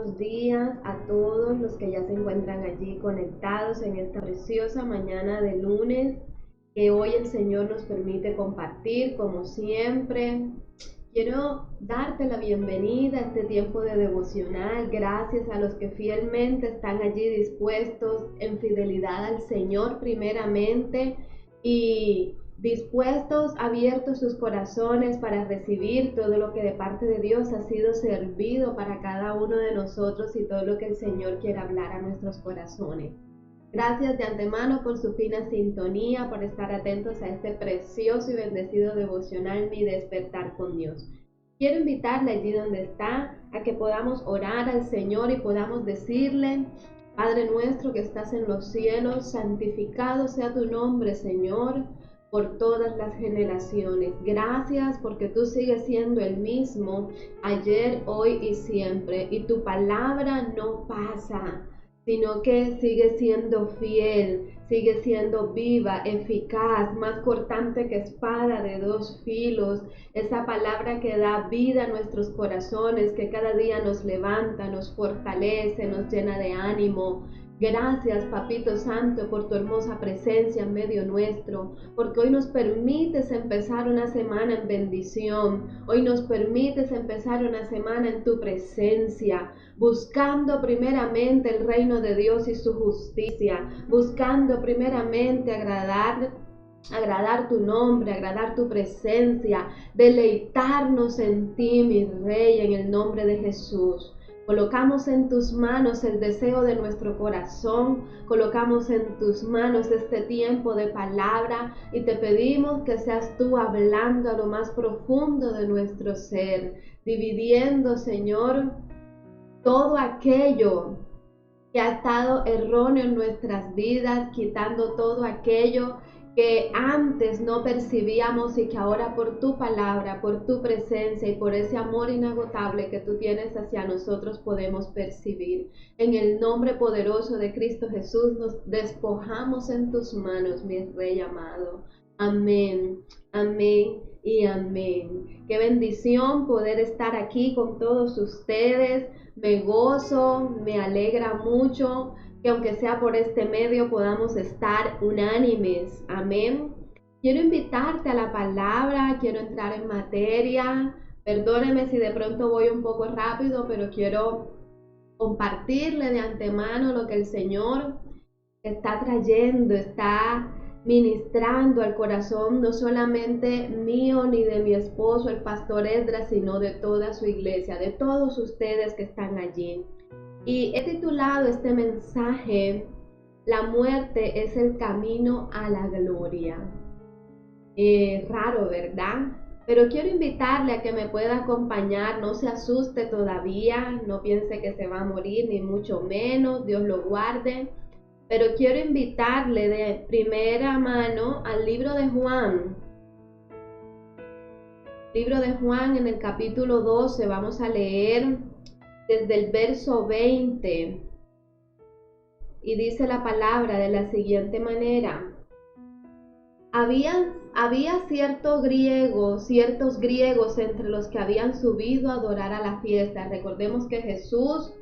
buenos días a todos los que ya se encuentran allí conectados en esta preciosa mañana de lunes que hoy el Señor nos permite compartir como siempre. Quiero darte la bienvenida a este tiempo de devocional. Gracias a los que fielmente están allí dispuestos en fidelidad al Señor primeramente y dispuestos, abiertos sus corazones para recibir todo lo que de parte de Dios ha sido servido para cada uno de nosotros y todo lo que el Señor quiere hablar a nuestros corazones. Gracias de antemano por su fina sintonía, por estar atentos a este precioso y bendecido devocional, Mi Despertar con Dios. Quiero invitarle allí donde está a que podamos orar al Señor y podamos decirle: Padre nuestro que estás en los cielos, santificado sea tu nombre, Señor, por todas las generaciones. Gracias porque tú sigues siendo el mismo ayer, hoy y siempre, y tu palabra no pasa, sino que sigue siendo fiel, sigue siendo viva, eficaz, más cortante que espada de dos filos, esa palabra que da vida a nuestros corazones, que cada día nos levanta, nos fortalece, nos llena de ánimo. Gracias, Papito Santo, por tu hermosa presencia en medio nuestro, porque hoy nos permites empezar una semana en bendición, hoy nos permites empezar una semana en tu presencia, buscando primeramente el reino de Dios y su justicia, buscando primeramente agradar tu nombre, agradar tu presencia, deleitarnos en ti, mi Rey, en el nombre de Jesús. Colocamos en tus manos el deseo de nuestro corazón, colocamos en tus manos este tiempo de palabra y te pedimos que seas tú hablando a lo más profundo de nuestro ser, dividiendo, Señor, todo aquello que ha estado erróneo en nuestras vidas, quitando todo aquello que antes no percibíamos y que ahora por tu palabra, por tu presencia y por ese amor inagotable que tú tienes hacia nosotros podemos percibir. En el nombre poderoso de Cristo Jesús nos despojamos en tus manos, mi Rey amado. Amén, amén y amén. Qué bendición poder estar aquí con todos ustedes. Me gozo, me alegra mucho que aunque sea por este medio podamos estar unánimes. Amén. Quiero invitarte a la palabra, quiero entrar en materia. Perdóneme si de pronto voy un poco rápido, pero quiero compartirle de antemano lo que el Señor está trayendo, está ministrando al corazón no solamente mío ni de mi esposo, el pastor Esdras, sino de toda su iglesia, de todos ustedes que están allí. Y he titulado este mensaje: La muerte es el camino a la gloria. Raro, ¿verdad? Pero quiero invitarle a que me pueda acompañar. No se asuste todavía, no piense que se va a morir, ni mucho menos, Dios lo guarde. Pero quiero invitarle de primera mano al libro de Juan. Libro de Juan, en el capítulo 12, vamos a leer desde el verso 20. Y dice la palabra de la siguiente manera: Había ciertos griegos entre los que habían subido a adorar a la fiesta. Recordemos que Jesús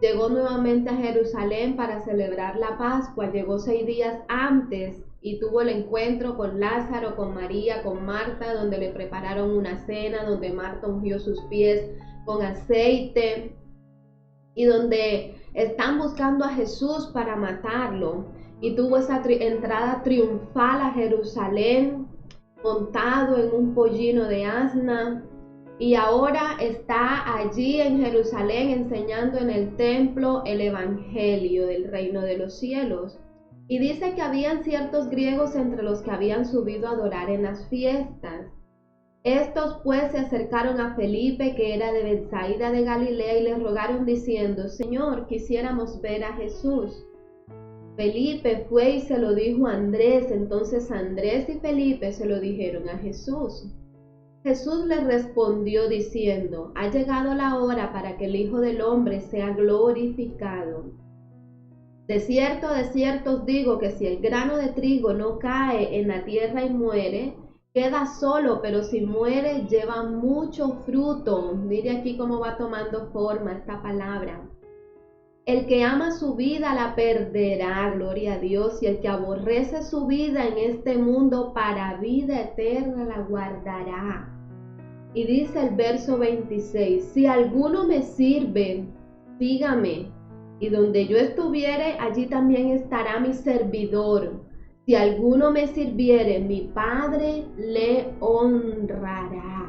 llegó nuevamente a Jerusalén para celebrar la Pascua. Llegó 6 días antes y tuvo el encuentro con Lázaro, con María, con Marta, donde le prepararon una cena, donde Marta ungió sus pies con aceite y donde están buscando a Jesús para matarlo. Y tuvo esa entrada triunfal a Jerusalén montado en un pollino de asna. Y ahora está allí en Jerusalén enseñando en el templo el evangelio del reino de los cielos. Y dice que habían ciertos griegos entre los que habían subido a adorar en las fiestas. Estos pues se acercaron a Felipe, que era de Betsaida de Galilea, y le rogaron diciendo: Señor, quisiéramos ver a Jesús. Felipe fue y se lo dijo a Andrés. Entonces Andrés y Felipe se lo dijeron a Jesús. Jesús les respondió diciendo: Ha llegado la hora para que el Hijo del Hombre sea glorificado. De cierto os digo que si el grano de trigo no cae en la tierra y muere, queda solo, pero si muere, lleva mucho fruto. Mire aquí cómo va tomando forma esta palabra. El que ama su vida la perderá, gloria a Dios, y el que aborrece su vida en este mundo para vida eterna la guardará. Y dice el verso 26, si alguno me sirve, sígame, y donde yo estuviere, allí también estará mi servidor. Si alguno me sirviere, mi Padre le honrará.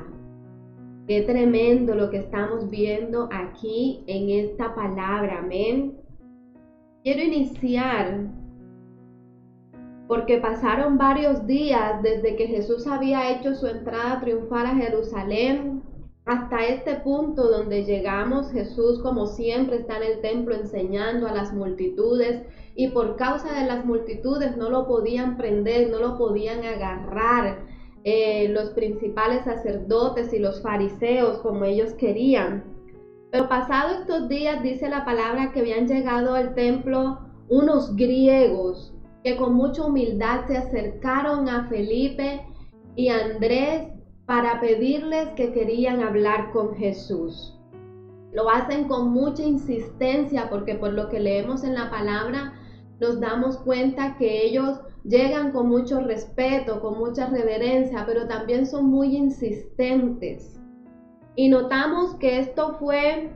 Qué tremendo lo que estamos viendo aquí en esta palabra, amén. Quiero iniciar porque pasaron varios días desde que Jesús había hecho su entrada triunfal a Jerusalén hasta este punto donde llegamos. Jesús, como siempre, está en el templo enseñando a las multitudes, y por causa de las multitudes no lo podían prender, no lo podían agarrar los principales sacerdotes y los fariseos como ellos querían. Pero pasados estos días, dice la palabra que habían llegado al templo unos griegos que con mucha humildad se acercaron a Felipe y a Andrés para pedirles que querían hablar con Jesús. Lo hacen con mucha insistencia porque por lo que leemos en la palabra nos damos cuenta que ellos llegan con mucho respeto, con mucha reverencia, pero también son muy insistentes. Y notamos que esto fue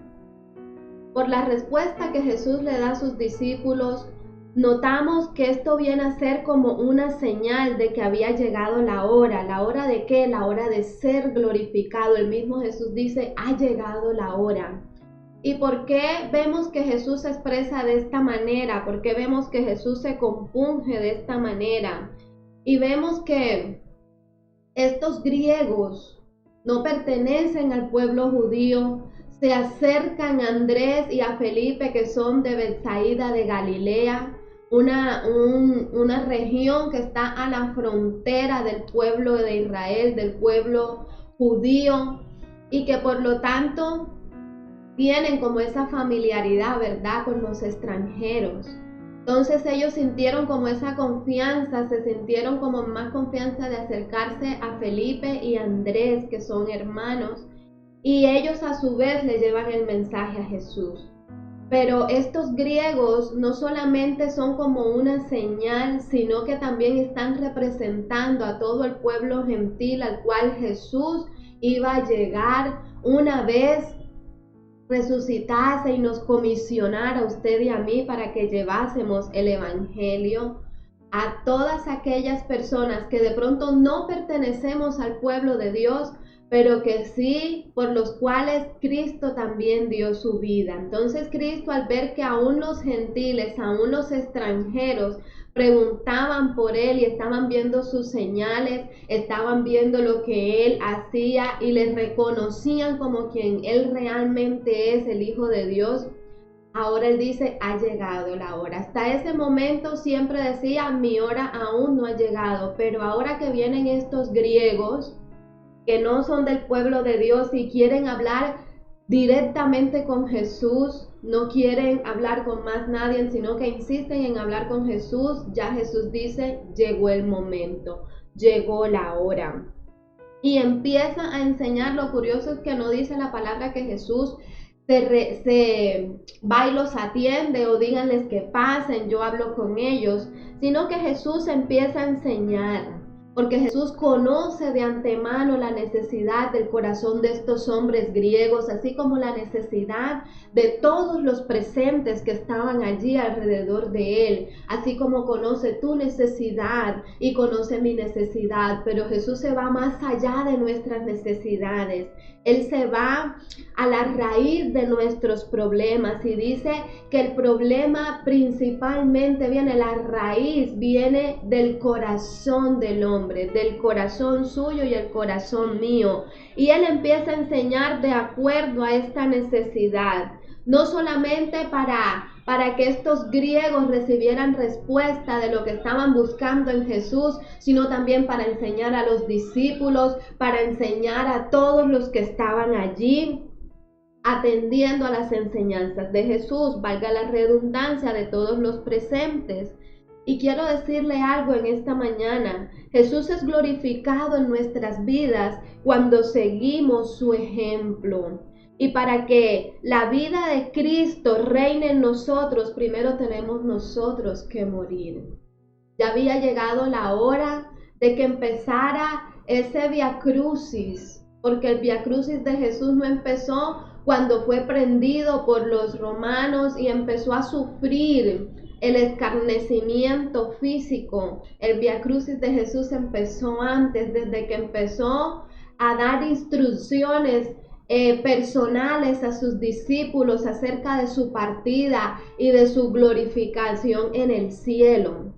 por la respuesta que Jesús le da a sus discípulos. Notamos que esto viene a ser como una señal de que había llegado la hora. ¿La hora de qué? La hora de ser glorificado. El mismo Jesús dice, ha llegado la hora. ¿Y por qué vemos que Jesús se expresa de esta manera? ¿Por qué vemos que Jesús se compunge de esta manera? Y vemos que estos griegos no pertenecen al pueblo judío. Se acercan a Andrés y a Felipe, que son de Betsaida de Galilea, una región que está a la frontera del pueblo de Israel, del pueblo judío, y que por lo tanto tienen como esa familiaridad, ¿verdad?, con los extranjeros. Entonces ellos sintieron como esa confianza, se sintieron como más confianza de acercarse a Felipe y Andrés, que son hermanos, y ellos a su vez le llevan el mensaje a Jesús. Pero estos griegos no solamente son como una señal, sino que también están representando a todo el pueblo gentil al cual Jesús iba a llegar una vez resucitase y nos comisionara a usted y a mí para que llevásemos el evangelio a todas aquellas personas que de pronto no pertenecemos al pueblo de Dios, pero que sí, por los cuales Cristo también dio su vida. Entonces Cristo, al ver que aún los gentiles, aún los extranjeros preguntaban por él y estaban viendo sus señales, estaban viendo lo que él hacía y le reconocían como quien él realmente es, el Hijo de Dios, ahora él dice, ha llegado la hora. Hasta ese momento siempre decía, mi hora aún no ha llegado, pero ahora que vienen estos griegos, que no son del pueblo de Dios y quieren hablar directamente con Jesús, no quieren hablar con más nadie, sino que insisten en hablar con Jesús, ya Jesús dice, llegó el momento, llegó la hora. Y empieza a enseñar. Lo curioso es que no dice la palabra que Jesús se va y los atiende o díganles que pasen, yo hablo con ellos, sino que Jesús empieza a enseñar. Porque Jesús conoce de antemano la necesidad del corazón de estos hombres griegos, así como la necesidad de todos los presentes que estaban allí alrededor de él, así como conoce tu necesidad y conoce mi necesidad. Pero Jesús se va más allá de nuestras necesidades. Él se va a la raíz de nuestros problemas y dice que el problema principalmente la raíz viene del corazón del hombre, del corazón suyo y el corazón mío. Y él empieza a enseñar de acuerdo a esta necesidad, no solamente para que estos griegos recibieran respuesta de lo que estaban buscando en Jesús, sino también para enseñar a los discípulos, para enseñar a todos los que estaban allí, atendiendo a las enseñanzas de Jesús, valga la redundancia, de todos los presentes. Y quiero decirle algo en esta mañana. Jesús es glorificado en nuestras vidas cuando seguimos su ejemplo. Y para que la vida de Cristo reine en nosotros, primero tenemos nosotros que morir. Ya había llegado la hora de que empezara ese Via Crucis, porque el Via Crucis de Jesús no empezó cuando fue prendido por los romanos y empezó a sufrir el escarnecimiento físico. El Via Crucis de Jesús empezó antes, desde que empezó a dar instrucciones personales a sus discípulos acerca de su partida y de su glorificación en el cielo.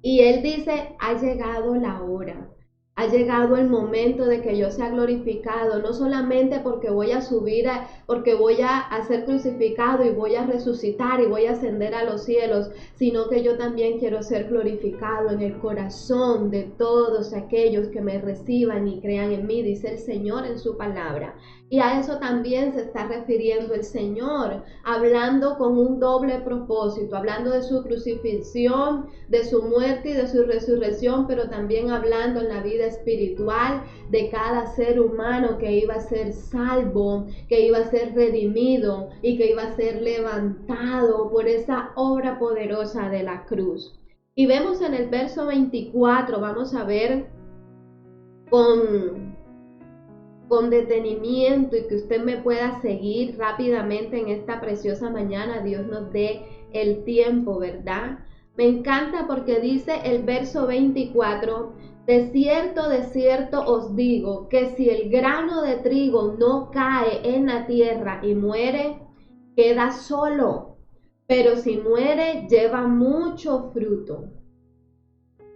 Y él dice, ha llegado la hora, ha llegado el momento de que yo sea glorificado, no solamente porque voy a subir, porque voy a ser crucificado y voy a resucitar y voy a ascender a los cielos, sino que yo también quiero ser glorificado en el corazón de todos aquellos que me reciban y crean en mí, dice el Señor en su palabra. Y a eso también se está refiriendo el Señor, hablando con un doble propósito, hablando de su crucifixión, de su muerte y de su resurrección, pero también hablando en la vida espiritual de cada ser humano que iba a ser salvo, que iba a ser redimido y que iba a ser levantado por esa obra poderosa de la cruz. Y vemos en el verso 24, vamos a ver con detenimiento y que usted me pueda seguir rápidamente en esta preciosa mañana. Dios nos dé el tiempo, ¿verdad? Me encanta porque dice el verso 24, de cierto os digo, que si el grano de trigo no cae en la tierra y muere, queda solo, pero si muere, lleva mucho fruto.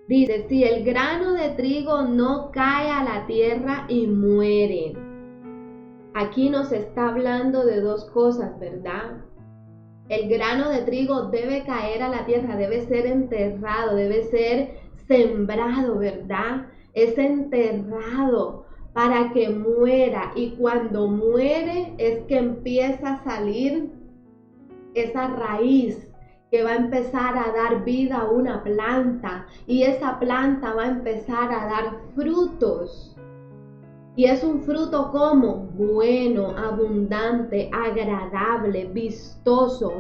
Dice, si el grano de trigo no cae a la tierra y muere. Aquí nos está hablando de dos cosas, ¿verdad? El grano de trigo debe caer a la tierra, debe ser enterrado, debe ser sembrado, ¿verdad? Es enterrado para que muera, y cuando muere es que empieza a salir esa raíz que va a empezar a dar vida a una planta, y esa planta va a empezar a dar frutos. Y es un fruto como bueno, abundante, agradable, vistoso.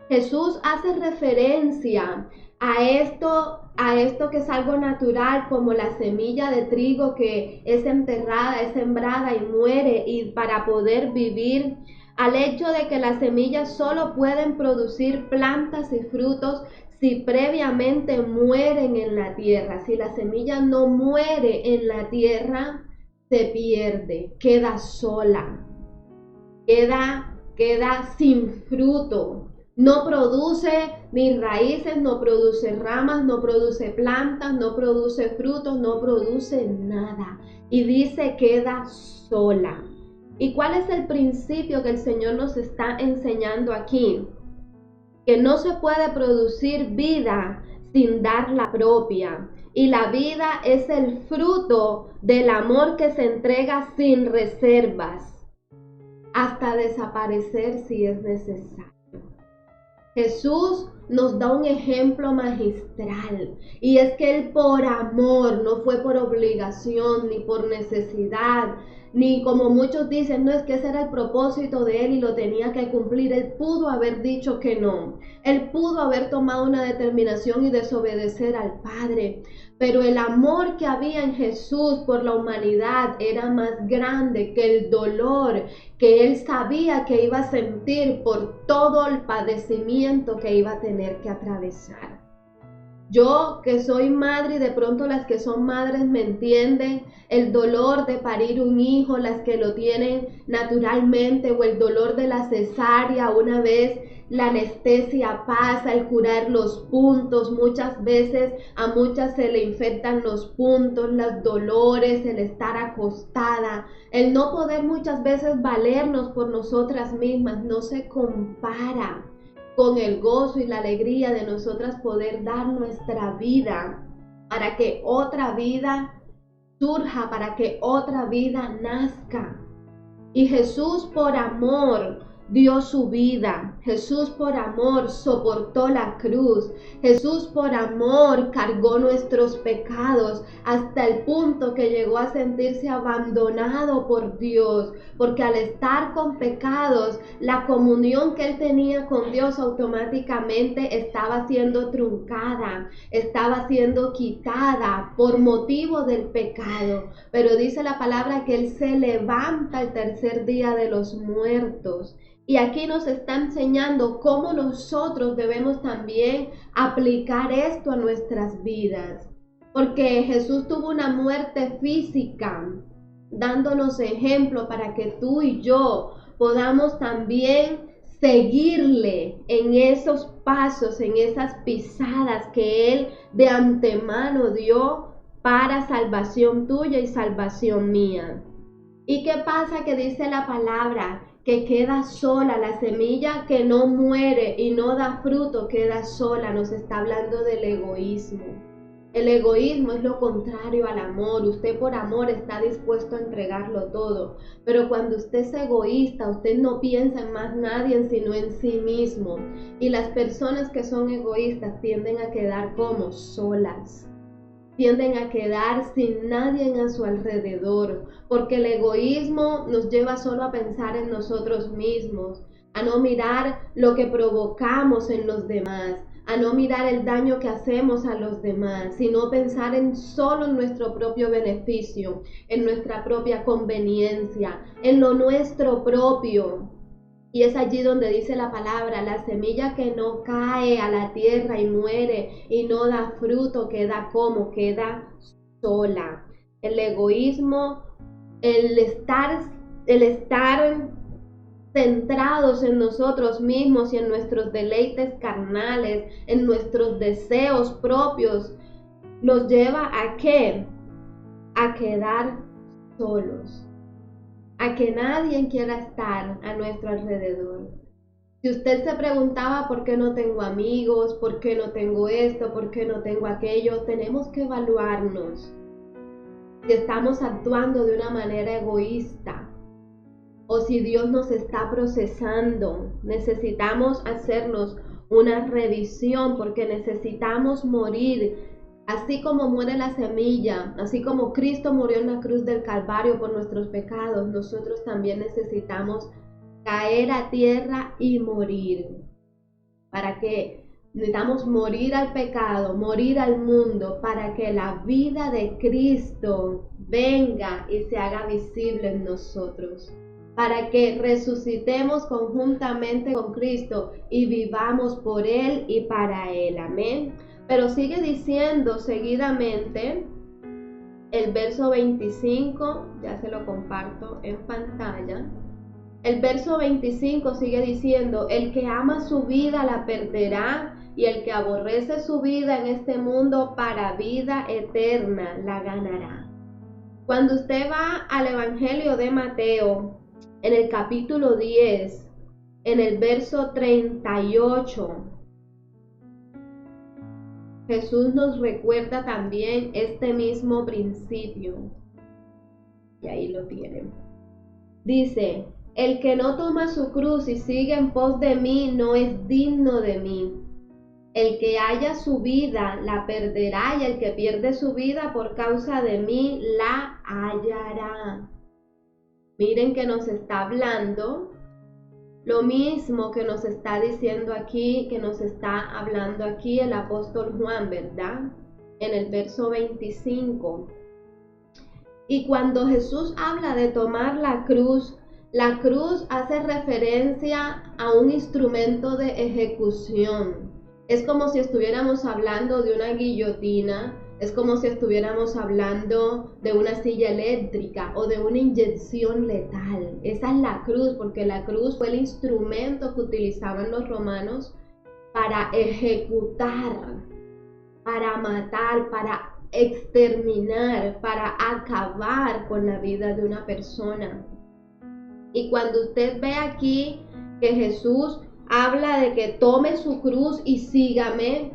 Jesús hace referencia a esto que es algo natural, como la semilla de trigo que es enterrada, es sembrada y muere, y para poder vivir, al hecho de que las semillas solo pueden producir plantas y frutos si previamente mueren en la tierra. Si la semilla no muere en la tierra, se pierde, queda sola, queda sin fruto. No produce ni raíces, no produce ramas, no produce plantas, no produce frutos, no produce nada. Y dice, queda sola. ¿Y cuál es el principio que el Señor nos está enseñando aquí? Que no se puede producir vida sin dar la propia. Y la vida es el fruto del amor que se entrega sin reservas, hasta desaparecer si es necesario. Jesús nos da un ejemplo magistral, y es que Él por amor, no fue por obligación ni por necesidad, ni como muchos dicen, no, es que ese era el propósito de Él y lo tenía que cumplir. Él pudo haber dicho que no, Él pudo haber tomado una determinación y desobedecer al Padre, pero el amor que había en Jesús por la humanidad era más grande que el dolor que Él sabía que iba a sentir por todo el padecimiento que iba a tener que atravesar. Yo que soy madre, y de pronto las que son madres me entienden, el dolor de parir un hijo, las que lo tienen naturalmente, o el dolor de la cesárea una vez la anestesia pasa, el curar los puntos. Muchas veces a muchas se le infectan los puntos, los dolores, el estar acostada, el no poder muchas veces valernos por nosotras mismas, no se compara con el gozo y la alegría de nosotras poder dar nuestra vida para que otra vida para que otra vida nazca. Y Jesús por amor dio su vida. Jesús por amor soportó la cruz. Jesús por amor cargó nuestros pecados hasta el punto que llegó a sentirse abandonado por Dios, porque al estar con pecados, la comunión que él tenía con Dios automáticamente estaba siendo truncada, estaba siendo quitada por motivo del pecado. Pero dice la palabra que él se levanta el tercer día de los muertos. Y aquí nos está enseñando cómo nosotros debemos también aplicar esto a nuestras vidas. Porque Jesús tuvo una muerte física, dándonos ejemplo para que tú y yo podamos también seguirle en esos pasos, en esas pisadas que Él de antemano dio para salvación tuya y salvación mía. ¿Y qué pasa? Que dice la palabra que queda sola, la semilla que no muere y no da fruto queda sola. Nos está hablando del egoísmo. El egoísmo es lo contrario al amor. Usted por amor está dispuesto a entregarlo todo, pero cuando usted es egoísta, usted no piensa en más nadie sino en sí mismo. Y las personas que son egoístas tienden a quedar como solas, tienden a quedar sin nadie a su alrededor, porque el egoísmo nos lleva solo a pensar en nosotros mismos, a no mirar lo que provocamos en los demás, a no mirar el daño que hacemos a los demás, sino pensar en solo nuestro propio beneficio, en nuestra propia conveniencia, en lo nuestro propio. Y es allí donde dice la palabra, la semilla que no cae a la tierra y muere y no da fruto, queda como, queda sola. El egoísmo, el estar centrados en nosotros mismos y en nuestros deleites carnales, en nuestros deseos propios, nos lleva ¿a qué? A quedar solos, a que nadie quiera estar a nuestro alrededor. Si usted se preguntaba por qué no tengo amigos, por qué no tengo esto, por qué no tengo aquello, tenemos que evaluarnos si estamos actuando de una manera egoísta o si Dios nos está procesando. Necesitamos hacernos una revisión porque necesitamos morir. Así como muere la semilla, así como Cristo murió en la cruz del Calvario por nuestros pecados, nosotros también necesitamos caer a tierra y morir. Necesitamos morir al pecado, morir al mundo, para que la vida de Cristo venga y se haga visible en nosotros, para que resucitemos conjuntamente con Cristo y vivamos por Él y para Él. Amén. Pero sigue diciendo seguidamente el verso 25, ya se lo comparto en pantalla. El verso 25 sigue diciendo, el que ama su vida la perderá, y el que aborrece su vida en este mundo para vida eterna la ganará. Cuando usted va al Evangelio de Mateo, en el capítulo 10, en el verso 38, Jesús nos recuerda también este mismo principio. Y ahí lo tienen. Dice, el que no toma su cruz y sigue en pos de mí no es digno de mí. El que haya su vida la perderá, y el que pierde su vida por causa de mí la hallará. Miren que nos está hablando lo mismo que nos está diciendo aquí, que nos está hablando aquí el apóstol Juan, ¿verdad? En el verso 25. Y cuando Jesús habla de tomar la cruz hace referencia a un instrumento de ejecución. Es como si estuviéramos hablando de una guillotina, es como si estuviéramos hablando de una silla eléctrica o de una inyección letal. Esa es la cruz, porque la cruz fue el instrumento que utilizaban los romanos para ejecutar, para matar, para exterminar, para acabar con la vida de una persona. Y cuando usted ve aquí que Jesús habla de que tome su cruz y sígame,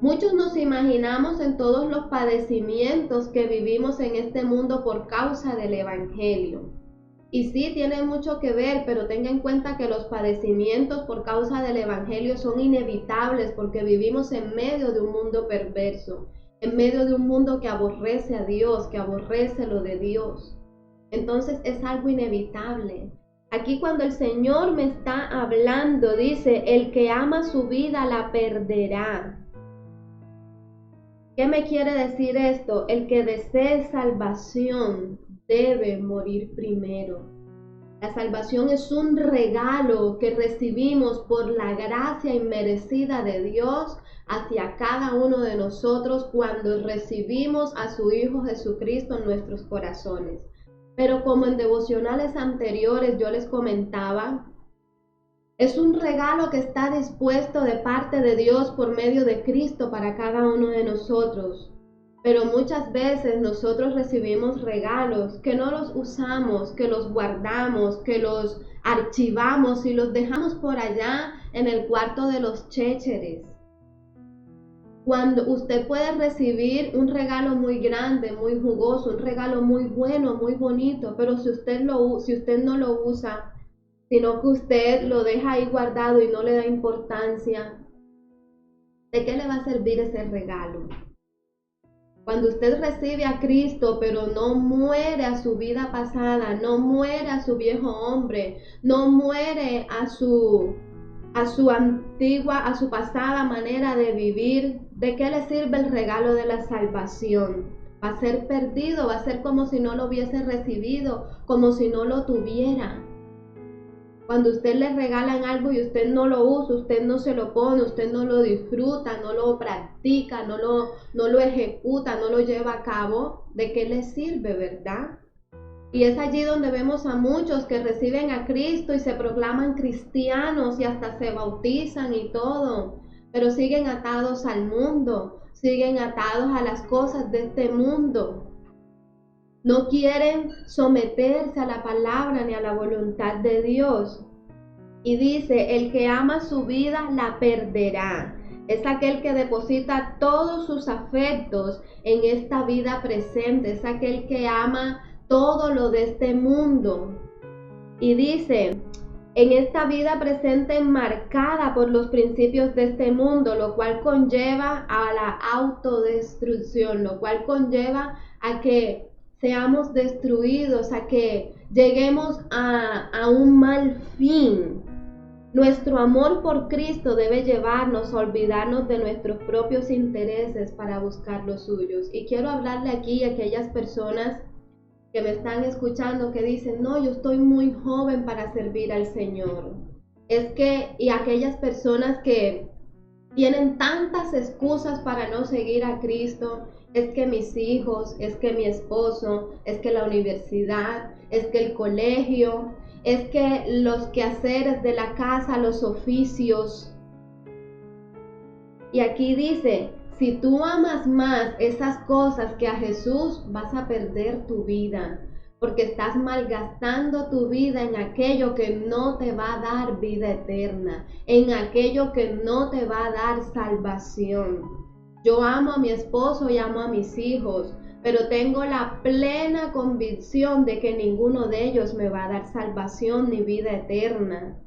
muchos nos imaginamos en todos los padecimientos que vivimos en este mundo por causa del Evangelio. Y sí, tiene mucho que ver, pero tenga en cuenta que los padecimientos por causa del Evangelio son inevitables porque vivimos en medio de un mundo perverso, en medio de un mundo que aborrece a Dios, que aborrece lo de Dios. Entonces es algo inevitable. Aquí cuando el Señor me está hablando, dice, el que ama su vida la perderá. ¿Qué me quiere decir esto? El que desee salvación debe morir primero. La salvación es un regalo que recibimos por la gracia inmerecida de Dios hacia cada uno de nosotros cuando recibimos a su Hijo Jesucristo en nuestros corazones. Pero como en devocionales anteriores yo les comentaba, es un regalo que está dispuesto de parte de Dios por medio de Cristo para cada uno de nosotros. Pero muchas veces nosotros recibimos regalos que no los usamos, que los guardamos, que los archivamos y los dejamos por allá en el cuarto de los chécheres. Cuando usted puede recibir un regalo muy grande, muy jugoso, un regalo muy bueno, muy bonito, pero si usted no lo usa, sino que usted lo deja ahí guardado y no le da importancia, ¿de qué le va a servir ese regalo? Cuando usted recibe a Cristo, pero no muere a su vida pasada, no muere a su viejo hombre, no muere a su pasada manera de vivir, ¿de qué le sirve el regalo de la salvación? Va a ser perdido, va a ser como si no lo hubiese recibido, como si no lo tuviera. Cuando usted le regalan algo y usted no lo usa, usted no se lo pone, usted no lo disfruta, no lo practica, no lo ejecuta, no lo lleva a cabo, ¿de qué le sirve, verdad? Y es allí donde vemos a muchos que reciben a Cristo y se proclaman cristianos y hasta se bautizan y todo, pero siguen atados al mundo, siguen atados a las cosas de este mundo. No quieren someterse a la palabra ni a la voluntad de Dios. Y dice, el que ama su vida la perderá. Es aquel que deposita todos sus afectos en esta vida presente. Es aquel que ama todo lo de este mundo. Y dice, en esta vida presente marcada por los principios de este mundo, lo cual conlleva a la autodestrucción, lo cual conlleva a que seamos destruidos, a que lleguemos a un mal fin. Nuestro amor por Cristo debe llevarnos a olvidarnos de nuestros propios intereses para buscar los suyos. Y quiero hablarle aquí a aquellas personas que me están escuchando que dicen, no, yo estoy muy joven para servir al Señor. Y aquellas personas que tienen tantas excusas para no seguir a Cristo, es que mis hijos, es que mi esposo, es que la universidad, es que el colegio, es que los quehaceres de la casa, los oficios. Y aquí dice, si tú amas más esas cosas que a Jesús, vas a perder tu vida, porque estás malgastando tu vida en aquello que no te va a dar vida eterna, en aquello que no te va a dar salvación. Yo amo a mi esposo y amo a mis hijos, pero tengo la plena convicción de que ninguno de ellos me va a dar salvación ni vida eterna.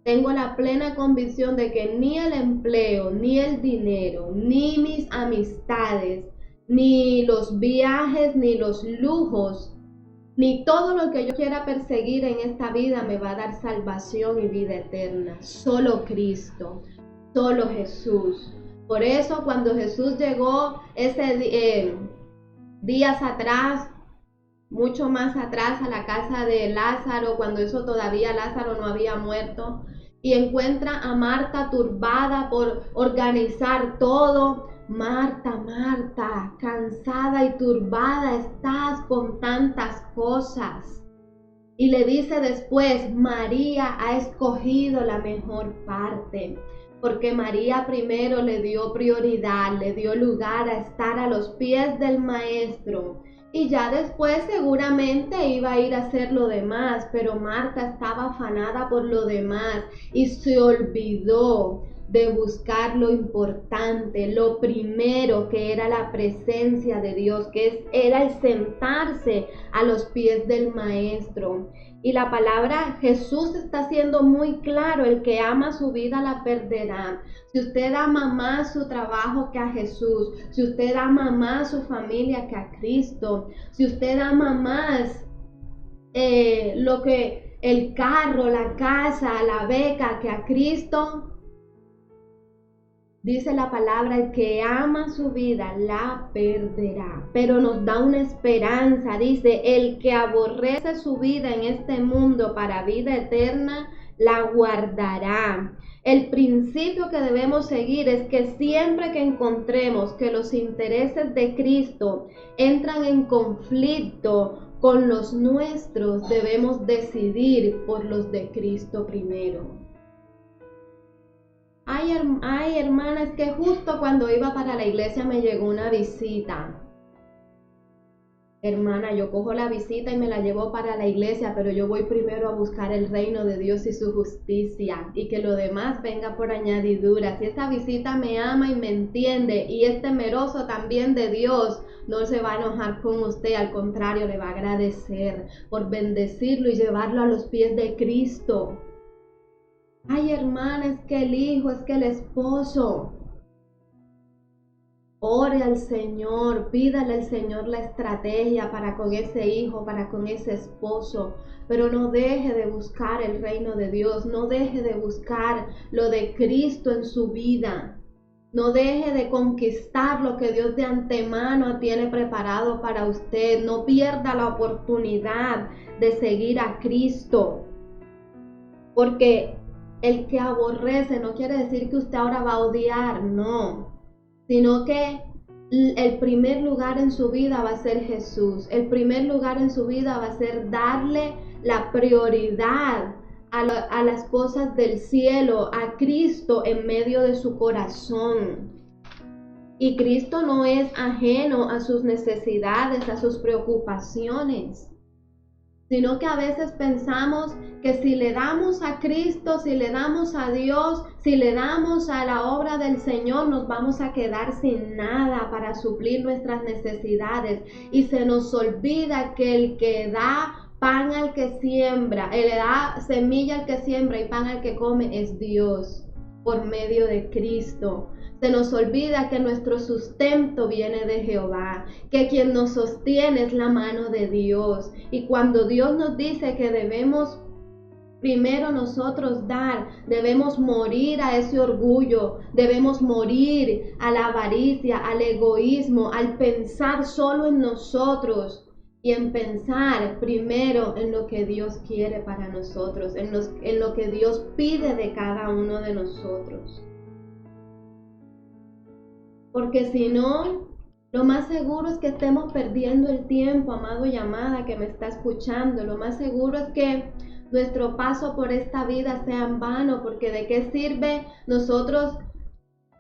Tengo la plena convicción de que ni el empleo, ni el dinero, ni mis amistades, ni los viajes, ni los lujos, ni todo lo que yo quiera perseguir en esta vida me va a dar salvación y vida eterna. Solo Cristo, solo Jesús. Por eso cuando Jesús llegó días atrás, mucho más atrás, a la casa de Lázaro, cuando eso todavía Lázaro no había muerto, y encuentra a Marta turbada por organizar todo. Marta, Marta, cansada y turbada estás con tantas cosas. Y le dice después, María ha escogido la mejor parte, porque María primero le dio prioridad, le dio lugar a estar a los pies del Maestro. Y ya después seguramente iba a ir a hacer lo demás, pero Marta estaba afanada por lo demás y se olvidó de buscar lo importante, lo primero, que era la presencia de Dios, era el sentarse a los pies del Maestro. Y la palabra Jesús está siendo muy claro: el que ama su vida la perderá. Si usted ama más su trabajo que a Jesús, si usted ama más su familia que a Cristo, si usted ama más el carro, la casa, la beca que a Cristo, dice la palabra: el que ama su vida la perderá. Pero nos da una esperanza, dice: el que aborrece su vida en este mundo para vida eterna, la guardará. El principio que debemos seguir es que siempre que encontremos que los intereses de Cristo entran en conflicto con los nuestros, debemos decidir por los de Cristo primero. Ay, hermana, es que justo cuando iba para la iglesia me llegó una visita. Hermana, yo cojo la visita y me la llevo para la iglesia, pero yo voy primero a buscar el reino de Dios y su justicia, y que lo demás venga por añadidura. Si esa visita me ama y me entiende y es temeroso también de Dios, no se va a enojar con usted, al contrario, le va a agradecer por bendecirlo y llevarlo a los pies de Cristo. Ay, hermana, es que el hijo, es que el esposo. Ore al Señor, pídale al Señor la estrategia para con ese hijo, para con ese esposo, pero no deje de buscar el reino de Dios, no deje de buscar lo de Cristo en su vida, no deje de conquistar lo que Dios de antemano tiene preparado para usted, no pierda la oportunidad de seguir a Cristo, porque el que aborrece no quiere decir que usted ahora va a odiar, no, sino que el primer lugar en su vida va a ser Jesús. El primer lugar en su vida va a ser darle la prioridad a las cosas del cielo, a Cristo en medio de su corazón. Y Cristo no es ajeno a sus necesidades, a sus preocupaciones, sino que a veces pensamos que si le damos a Cristo, si le damos a Dios, si le damos a la obra del Señor, nos vamos a quedar sin nada para suplir nuestras necesidades. Y se nos olvida que el que da pan al que siembra, le da semilla al que siembra y pan al que come, es Dios por medio de Cristo. Se nos olvida que nuestro sustento viene de Jehová, que quien nos sostiene es la mano de Dios. Y cuando Dios nos dice que debemos primero nosotros dar, debemos morir a ese orgullo, debemos morir a la avaricia, al egoísmo, al pensar solo en nosotros y en pensar primero en lo que Dios quiere para nosotros, en lo que Dios pide de cada uno de nosotros. Porque si no, lo más seguro es que estemos perdiendo el tiempo, amado y amada que me está escuchando. Lo más seguro es que nuestro paso por esta vida sea en vano, porque ¿de qué sirve nosotros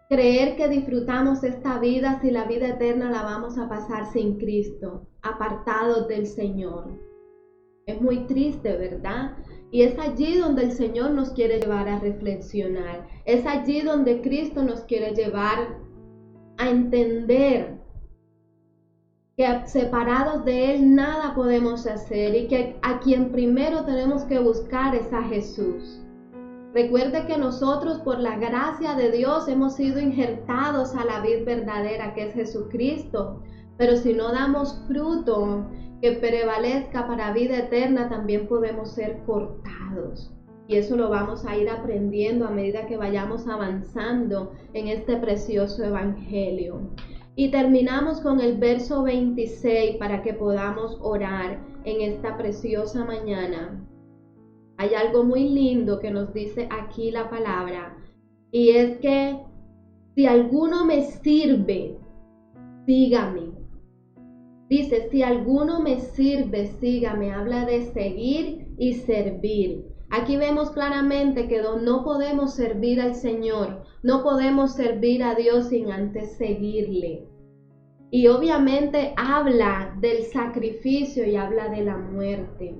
creer que disfrutamos esta vida si la vida eterna la vamos a pasar sin Cristo, apartados del Señor? Es muy triste, ¿verdad? Y es allí donde el Señor nos quiere llevar a reflexionar. Es allí donde Cristo nos quiere llevar a entender que separados de Él nada podemos hacer y que a quien primero tenemos que buscar es a Jesús. Recuerde que nosotros por la gracia de Dios hemos sido injertados a la vid verdadera que es Jesucristo, pero si no damos fruto que prevalezca para vida eterna, también podemos ser cortados. Y eso lo vamos a ir aprendiendo a medida que vayamos avanzando en este precioso evangelio. Y terminamos con el verso 26 para que podamos orar en esta preciosa mañana. Hay algo muy lindo que nos dice aquí la palabra, y es que si alguno me sirve, sígame. Dice, si alguno me sirve, sígame. Habla de seguir y servir. Aquí vemos claramente que no podemos servir al Señor, no podemos servir a Dios sin antes seguirle. Y obviamente habla del sacrificio y habla de la muerte.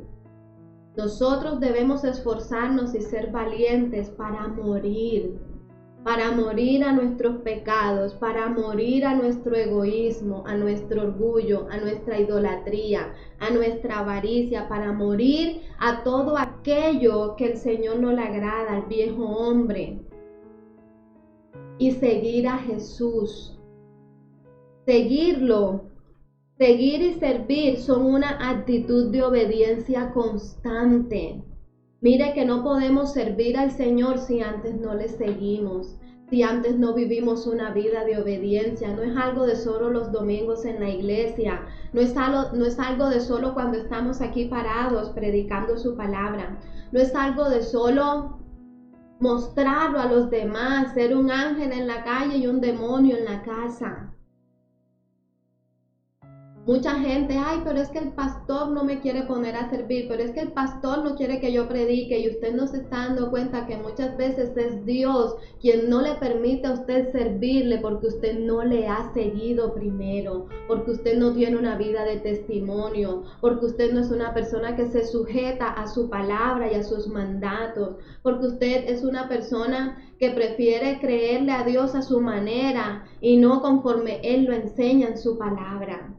Nosotros debemos esforzarnos y ser valientes para morir para morir a nuestros pecados, para morir a nuestro egoísmo, a nuestro orgullo, a nuestra idolatría, a nuestra avaricia, para morir a todo aquello que el Señor no le agrada, al viejo hombre, y seguir a Jesús. Seguirlo, seguir y servir son una actitud de obediencia constante. Mire que no podemos servir al Señor si antes no le seguimos, si antes no vivimos una vida de obediencia. No es algo de solo los domingos en la iglesia, no es algo de solo cuando estamos aquí parados predicando su palabra, no es algo de solo mostrarlo a los demás, ser un ángel en la calle y un demonio en la casa. Mucha gente, ay, pero es que el pastor no me quiere poner a servir, pero es que el pastor no quiere que yo predique, y usted no se está dando cuenta que muchas veces es Dios quien no le permite a usted servirle porque usted no le ha seguido primero, porque usted no tiene una vida de testimonio, porque usted no es una persona que se sujeta a su palabra y a sus mandatos, porque usted es una persona que prefiere creerle a Dios a su manera y no conforme Él lo enseña en su palabra.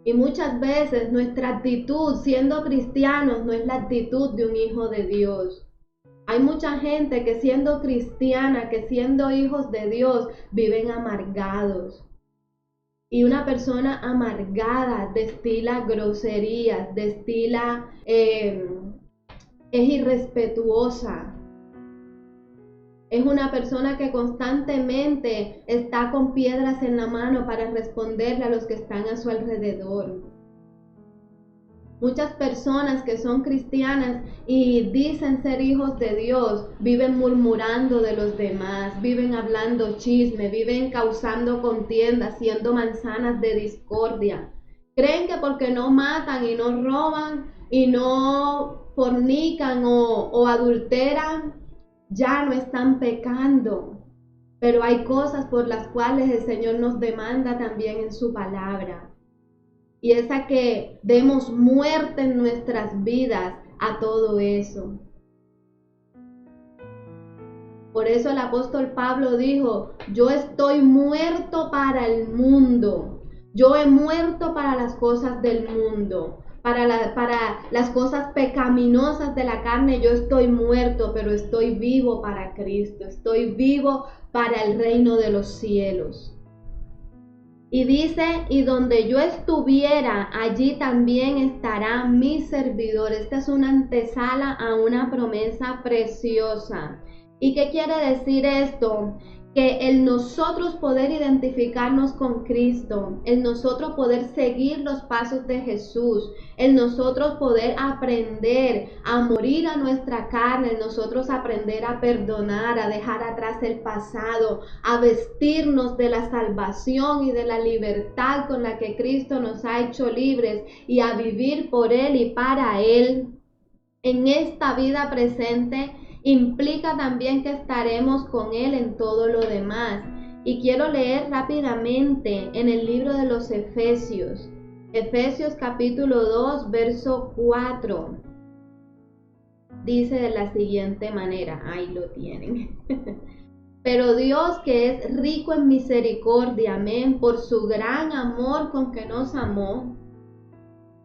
Y muchas veces nuestra actitud siendo cristianos no es la actitud de un hijo de Dios. Hay mucha gente que siendo cristiana, que siendo hijos de Dios, viven amargados. Y una persona amargada destila groserías, es irrespetuosa. Es una persona que constantemente está con piedras en la mano para responderle a los que están a su alrededor. Muchas personas que son cristianas y dicen ser hijos de Dios viven murmurando de los demás, viven hablando chisme, viven causando contiendas, siendo manzanas de discordia. Creen que porque no matan y no roban y no fornican o adulteran, ya no están pecando, pero hay cosas por las cuales el Señor nos demanda también en su palabra, y es a que demos muerte en nuestras vidas a todo eso. Por eso el apóstol Pablo dijo, yo estoy muerto para el mundo, yo he muerto para las cosas del mundo. Para las cosas pecaminosas de la carne yo estoy muerto, pero estoy vivo para Cristo, estoy vivo para el reino de los cielos. Y dice, y donde yo estuviera, allí también estará mi servidor. Esta es una antesala a una promesa preciosa. ¿Y qué quiere decir esto? Que el nosotros poder identificarnos con Cristo, el nosotros poder seguir los pasos de Jesús, el nosotros poder aprender a morir a nuestra carne, el nosotros aprender a perdonar, a dejar atrás el pasado, a vestirnos de la salvación y de la libertad con la que Cristo nos ha hecho libres y a vivir por Él y para Él en esta vida presente, implica también que estaremos con Él en todo lo demás. Y quiero leer rápidamente en el libro de los Efesios, Efesios capítulo 2, verso 4. Dice de la siguiente manera, ahí lo tienen. Pero Dios, que es rico en misericordia, amén, por su gran amor con que nos amó,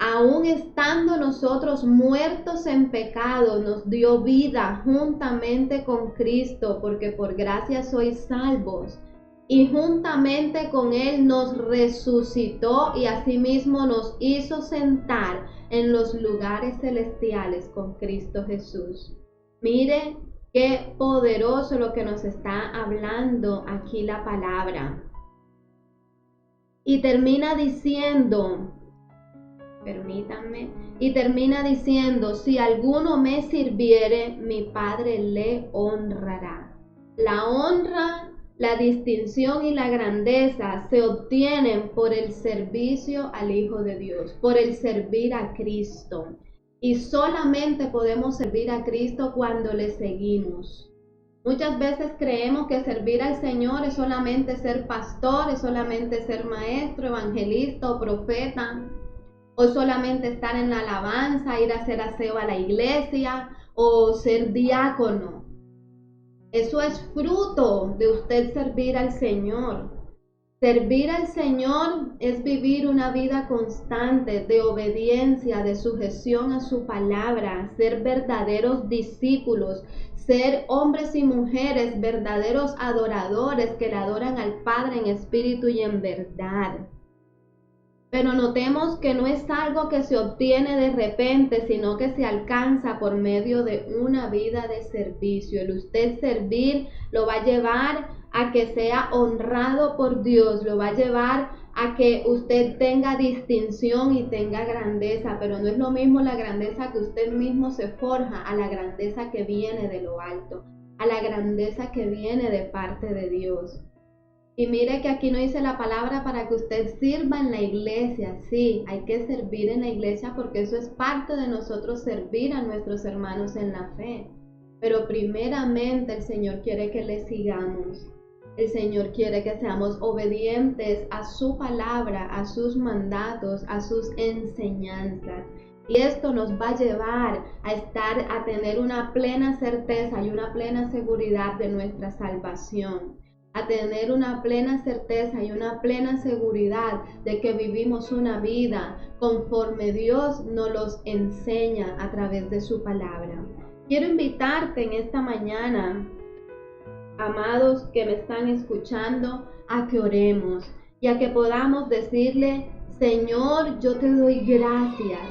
aun estando nosotros muertos en pecado, nos dio vida juntamente con Cristo, porque por gracia sois salvos. Y juntamente con Él nos resucitó y asimismo nos hizo sentar en los lugares celestiales con Cristo Jesús. Mire qué poderoso lo que nos está hablando aquí la palabra. Y termina diciendo, permítanme, y termina diciendo, si alguno me sirviere, mi Padre le honrará. La honra, la distinción y la grandeza se obtienen por el servicio al Hijo de Dios, por el servir a Cristo. Y solamente podemos servir a Cristo cuando le seguimos. Muchas veces creemos que servir al Señor es solamente ser pastor, es solamente ser maestro, evangelista o profeta, o solamente estar en la alabanza, ir a hacer aseo a la iglesia o ser diácono. Eso es fruto de usted servir al Señor. Servir al Señor es vivir una vida constante de obediencia, de sujeción a su palabra, ser verdaderos discípulos, ser hombres y mujeres verdaderos adoradores que le adoran al Padre en espíritu y en verdad. Pero notemos que no es algo que se obtiene de repente, sino que se alcanza por medio de una vida de servicio. El usted servir lo va a llevar a que sea honrado por Dios, lo va a llevar a que usted tenga distinción y tenga grandeza, pero no es lo mismo la grandeza que usted mismo se forja a la grandeza que viene de lo alto, a la grandeza que viene de parte de Dios. Y mire que aquí no dice la palabra para que usted sirva en la iglesia. Sí, hay que servir en la iglesia porque eso es parte de nosotros servir a nuestros hermanos en la fe. Pero primeramente el Señor quiere que le sigamos. El Señor quiere que seamos obedientes a su palabra, a sus mandatos, a sus enseñanzas. Y esto nos va a llevar a tener una plena certeza y una plena seguridad de nuestra salvación. A tener una plena certeza y una plena seguridad de que vivimos una vida conforme Dios nos los enseña a través de su palabra. Quiero invitarte en esta mañana, amados que me están escuchando, a que oremos y a que podamos decirle: Señor, yo te doy gracias.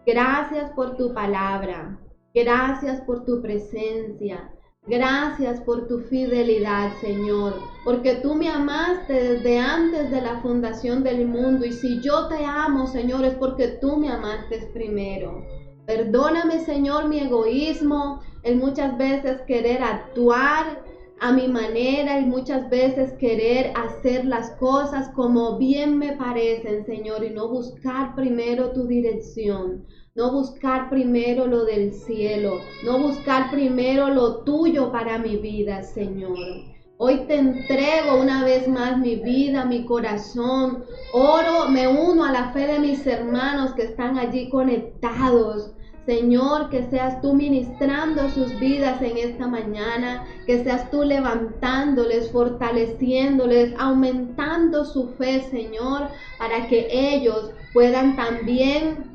Gracias por tu palabra. Gracias por tu presencia. Gracias por tu fidelidad, Señor, porque tú me amaste desde antes de la fundación del mundo. Y si yo te amo, Señor, es porque tú me amaste primero. Perdóname, Señor, mi egoísmo, el muchas veces querer actuar a mi manera y muchas veces querer hacer las cosas como bien me parecen, Señor, y no buscar primero tu dirección. No buscar primero lo del cielo, no buscar primero lo tuyo para mi vida, Señor. Hoy te entrego una vez más mi vida, mi corazón. Oro, me uno a la fe de mis hermanos que están allí conectados. Señor, que seas tú ministrando sus vidas en esta mañana, que seas tú levantándoles, fortaleciéndoles, aumentando su fe, Señor, para que ellos puedan también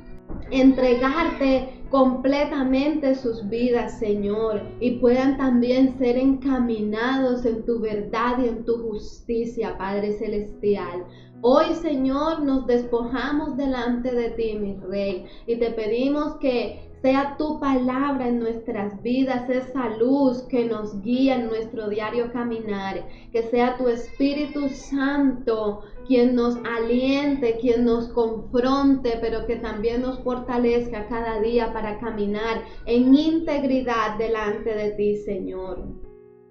entregarte completamente sus vidas, Señor, y puedan también ser encaminados en tu verdad y en tu justicia, Padre Celestial. Hoy, Señor, nos despojamos delante de ti, mi Rey, y te pedimos que sea tu palabra en nuestras vidas, esa luz que nos guía en nuestro diario caminar, que sea tu Espíritu Santo quien nos aliente, quien nos confronte, pero que también nos fortalezca cada día para caminar en integridad delante de ti, Señor.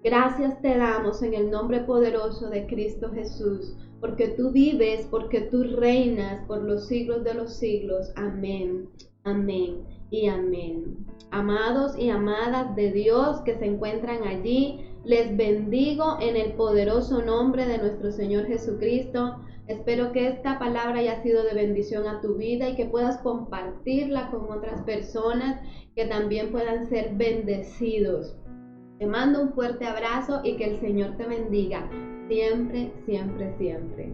Gracias te damos en el nombre poderoso de Cristo Jesús, porque tú vives, porque tú reinas por los siglos de los siglos. Amén, amén y amén. Amados y amadas de Dios que se encuentran allí, les bendigo en el poderoso nombre de nuestro Señor Jesucristo. Espero que esta palabra haya sido de bendición a tu vida y que puedas compartirla con otras personas que también puedan ser bendecidos. Te mando un fuerte abrazo y que el Señor te bendiga siempre, siempre, siempre.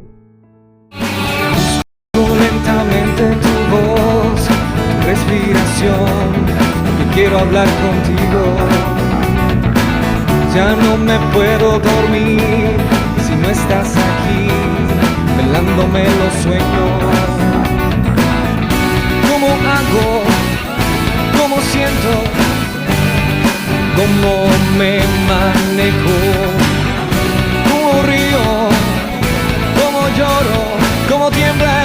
Lentamente tu voz, tu respiración, yo quiero hablar contigo. Ya no me puedo dormir si no estás aquí, velándome los sueños. ¿Cómo hago? ¿Cómo siento? ¿Cómo me manejo? ¿Cómo río? ¿Cómo lloro? ¿Cómo tiembla